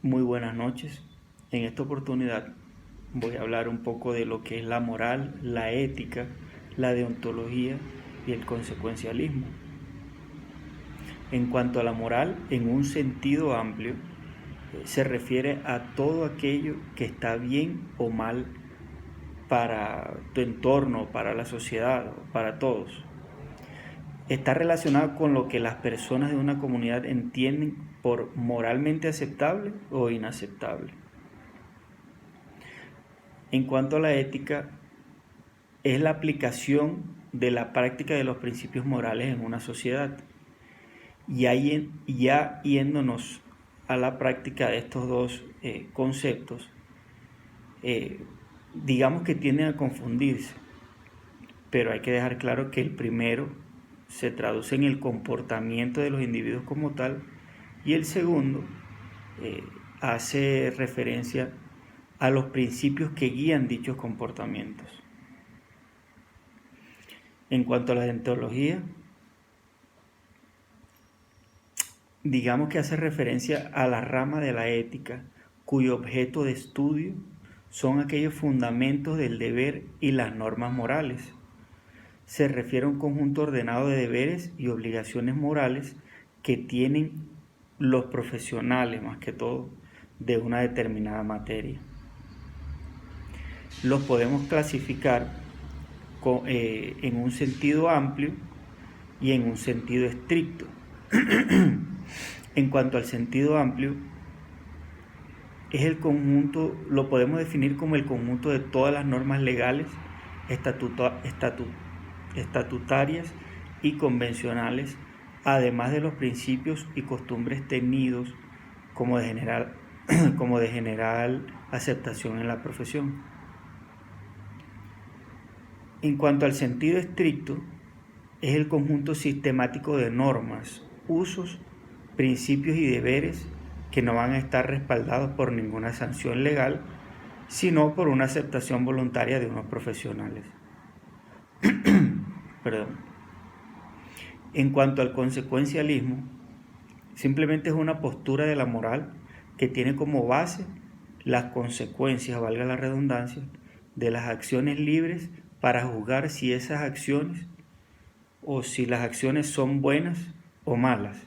Muy buenas noches. En esta oportunidad voy a hablar un poco de lo que es la moral, la ética, la deontología y el consecuencialismo. En cuanto a la moral, en un sentido amplio, se refiere a todo aquello que está bien o mal para tu entorno, para la sociedad, para todos. Está relacionado con lo que las personas de una comunidad entienden por moralmente aceptable o inaceptable. En cuanto a la ética, es la aplicación de la práctica de los principios morales en una sociedad. Y ahí, ya yéndonos a la práctica de estos dos conceptos, digamos que tienden a confundirse, pero hay que dejar claro que el primero se traduce en el comportamiento de los individuos como tal y el segundo hace referencia a los principios que guían dichos comportamientos. En cuanto a la deontología, digamos que hace referencia a la rama de la ética, cuyo objeto de estudio son aquellos fundamentos del deber y las normas morales. Se refiere a un conjunto ordenado de deberes y obligaciones morales que tienen los profesionales, más que todo, de una determinada materia. Los podemos clasificar en un sentido amplio y en un sentido estricto. En cuanto al sentido amplio, es el conjunto, lo podemos definir como el conjunto de todas las normas legales, estatutarias y convencionales, además de los principios y costumbres tenidos como de general aceptación en la profesión. En cuanto al sentido estricto, es el conjunto sistemático de normas, usos, principios y deberes que no van a estar respaldados por ninguna sanción legal, sino por una aceptación voluntaria de unos profesionales. Perdón. En cuanto al consecuencialismo, simplemente es una postura de la moral que tiene como base las consecuencias, valga la redundancia, de las acciones libres para juzgar si esas acciones o si las acciones son buenas o malas.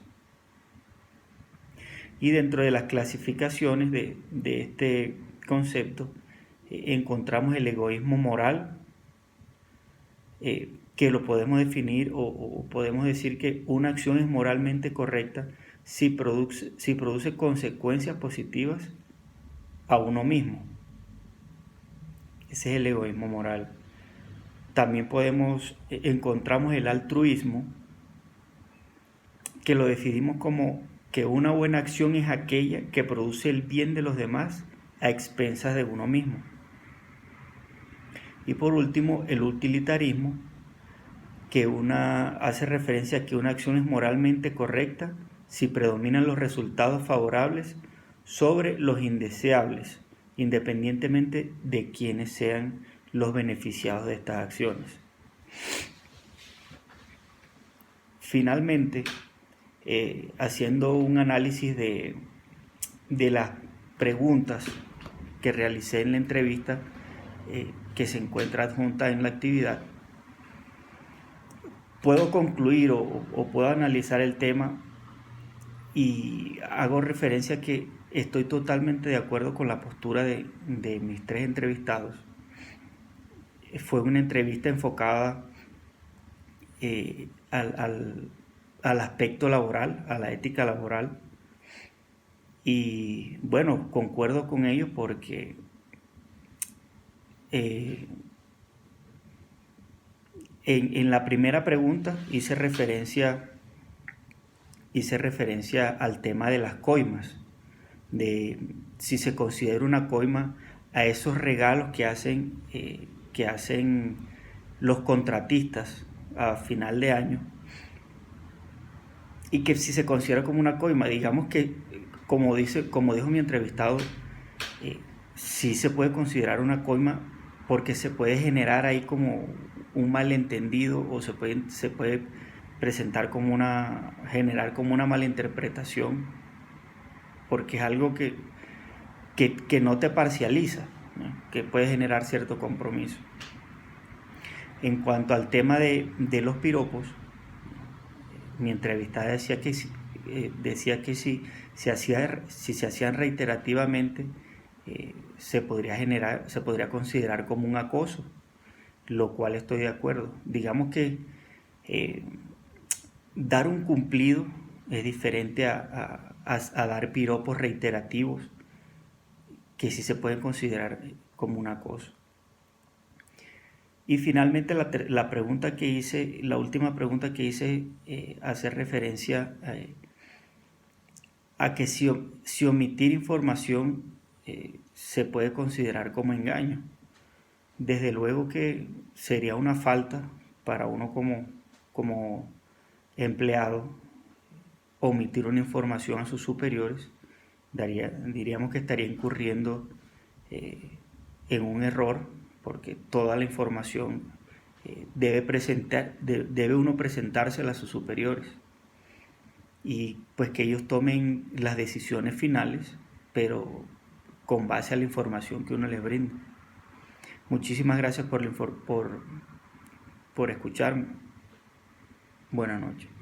Y dentro de las clasificaciones de este concepto encontramos el egoísmo moral, que lo podemos definir o podemos decir que una acción es moralmente correcta si produce consecuencias positivas a uno mismo. Ese es el egoísmo moral. También encontramos el altruismo, que lo definimos como que una buena acción es aquella que produce el bien de los demás a expensas de uno mismo. Y por último, el utilitarismo, que hace referencia a que una acción es moralmente correcta si predominan los resultados favorables sobre los indeseables, independientemente de quiénes sean los beneficiados de estas acciones. Finalmente, haciendo un análisis de las preguntas que realicé en la entrevista, que se encuentra adjunta en la actividad, puedo concluir o puedo analizar el tema y hago referencia a que estoy totalmente de acuerdo con la postura de mis tres entrevistados. Fue una entrevista enfocada al aspecto laboral, a la ética laboral, y bueno, concuerdo con ellos porque en la primera pregunta hice referencia al tema de las coimas, de si se considera una coima a esos regalos que hacen los contratistas a final de año, y que si se considera como una coima, digamos que como dijo mi entrevistado, sí se puede considerar una coima porque se puede generar ahí como un malentendido o se puede presentar generar como una malinterpretación, porque es algo que que no te parcializa, ¿no? Que puede generar cierto compromiso. En cuanto al tema de los piropos, mi entrevistada decía que si se hacían reiterativamente, se podría considerar como un acoso, lo cual estoy de acuerdo. Digamos que dar un cumplido es diferente a dar piropos reiterativos, que sí se pueden considerar como un acoso. Y finalmente la pregunta que hice, la última pregunta que hice, hace referencia a que si omitir información se puede considerar como engaño. Desde luego que sería una falta para uno como empleado omitir una información a sus superiores. Diríamos que estaría incurriendo en un error, porque toda la información debe uno presentársela a sus superiores, y pues que ellos tomen las decisiones finales, pero con base a la información que uno les brinda. Muchísimas gracias por escucharme. Buenas noches.